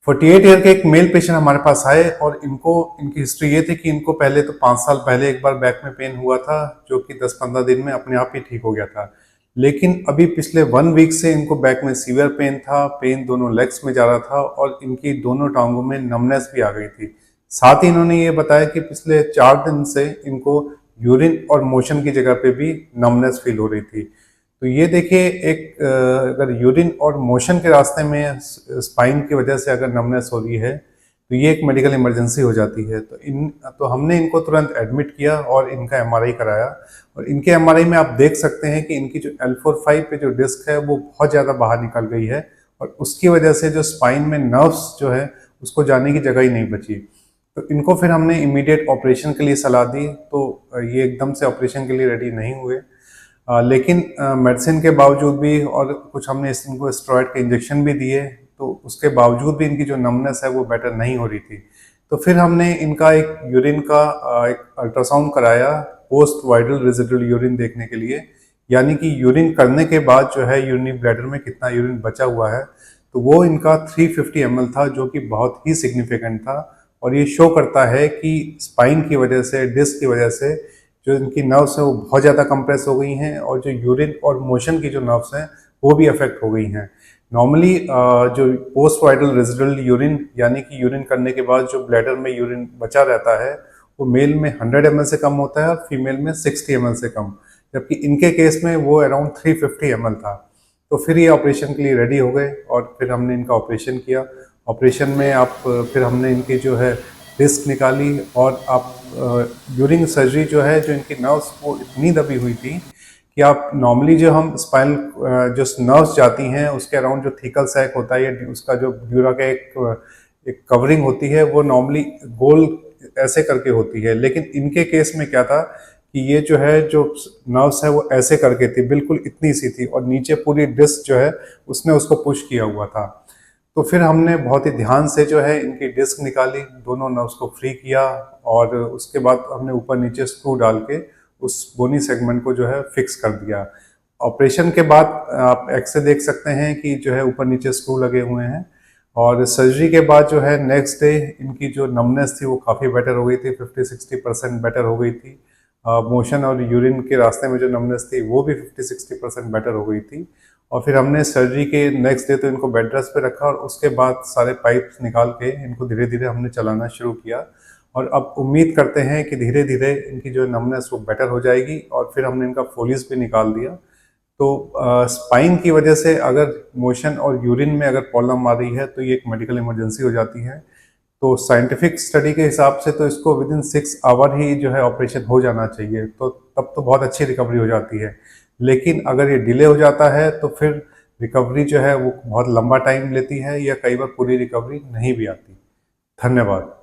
48 year के एक male patient हमारे पास आए और इनकी हिस्ट्री ये थी कि इनको पहले तो 5 साल पहले एक बार बैक में पेन हुआ था, जो कि 10-15 दिन में अपने आप ही ठीक हो गया था। लेकिन अभी पिछले 1 वीक से इनको बैक में सीवियर पेन था, पेन दोनों लेग्स में जा रहा था और इनकी दोनों टांगों में नमनेस भी आ गई थी। साथ ही इन्होंने ये बताया कि पिछले 4 दिन से इनको यूरिन और मोशन की जगह पे भी नमनेस फील हो रही थी। तो ये देखिए एक अगर यूरिन और मोशन के रास्ते में स्पाइन की वजह से अगर नमनेस हो रही है तो ये एक मेडिकल इमरजेंसी हो जाती है। तो हमने इनको तुरंत एडमिट किया और इनका एमआरआई कराया और इनके एमआरआई में आप देख सकते हैं कि इनकी जो L4-5 पे जो डिस्क है वो बहुत ज़्यादा बाहर निकल गई है और उसकी वजह से जो स्पाइन में नर्व्स जो है उसको जाने की जगह ही नहीं बची। तो इनको फिर हमने इमीडिएट ऑपरेशन के लिए सलाह दी, तो ये एकदम से ऑपरेशन के लिए रेडी नहीं हुए। लेकिन मेडिसिन के बावजूद भी और कुछ हमने इनको स्टेरॉइड के इंजेक्शन भी दिए, तो उसके बावजूद भी इनकी जो नमनेस है वो बेटर नहीं हो रही थी। तो फिर हमने इनका एक यूरिन का एक अल्ट्रासाउंड कराया पोस्ट वाइडल रेजिडुअल यूरिन देखने के लिए, यानी कि यूरिन करने के बाद जो है यूरिनरी ब्लैडर में कितना यूरिन बचा हुआ है। तो वो इनका 350 ml था, जो कि बहुत ही सिग्निफिकेंट था और ये शो करता है कि स्पाइन की वजह से, डिस्क की वजह से जो इनकी नर्व्स हैं वो बहुत ज़्यादा कंप्रेस हो गई हैं और जो यूरिन और मोशन की जो नर्व्स हैं वो भी अफेक्ट हो गई हैं। नॉर्मली जो पोस्ट वाइडल रेजिडुअल यूरिन यानी कि यूरिन करने के बाद जो ब्लैडर में यूरिन बचा रहता है वो मेल में 100 ml से कम होता है और फीमेल में 60 ml से कम, जबकि इनके केस में वो अराउंड 350 ml था। तो फिर ये ऑपरेशन के लिए रेडी हो गए और फिर हमने इनका ऑपरेशन किया। ऑपरेशन में फिर हमने इनकी जो है डिस्क निकाली और आप ड्यूरिंग सर्जरी जो है जो इनकी नर्व्स वो इतनी दबी हुई थी कि आप नॉर्मली जो हम स्पाइनल जो नर्व्स जाती हैं उसके अराउंड जो थीकल सैक होता है या उसका जो ड्यूरा का एक कवरिंग होती है वो नॉर्मली गोल ऐसे करके होती है, लेकिन इनके केस में क्या था कि ये जो है जो नर्व्स है वो ऐसे करके थी, बिल्कुल इतनी सी थी और नीचे पूरी डिस्क जो है उसने उसको पुश किया हुआ था। तो फिर हमने बहुत ही ध्यान से जो है इनकी डिस्क निकाली, दोनों नर्व्स को फ्री किया और उसके बाद हमने ऊपर नीचे स्क्रू डाल के उस बोनी सेगमेंट को जो है फिक्स कर दिया। ऑपरेशन के बाद आप एक्सरे देख सकते हैं कि जो है ऊपर नीचे स्क्रू लगे हुए हैं और सर्जरी के बाद जो है नेक्स्ट डे इनकी जो नमनेस थी वो काफ़ी बेटर हो गई थी, 50-60% बेटर हो गई थी। मोशन और यूरिन के रास्ते में जो नमनेस थी वो भी 50-60% बेटर हो गई थी। और फिर हमने सर्जरी के नेक्स्ट डे तो इनको बेड रेस्ट पे रखा और उसके बाद सारे पाइप्स निकाल के इनको धीरे धीरे हमने चलाना शुरू किया और अब उम्मीद करते हैं कि धीरे धीरे इनकी जो नमनेस वो बेटर हो जाएगी और फिर हमने इनका फोलिस भी निकाल दिया। तो स्पाइन की वजह से अगर मोशन और यूरिन में अगर प्रॉब्लम आ रही है तो ये एक मेडिकल इमरजेंसी हो जाती है। तो साइंटिफिक स्टडी के हिसाब से तो इसको विदिन 6 आवर ही जो है ऑपरेशन हो जाना चाहिए, तो तब तो बहुत अच्छी रिकवरी हो जाती है। लेकिन अगर ये डिले हो जाता है तो फिर रिकवरी जो है वो बहुत लंबा टाइम लेती है या कई बार पूरी रिकवरी नहीं भी आती। धन्यवाद।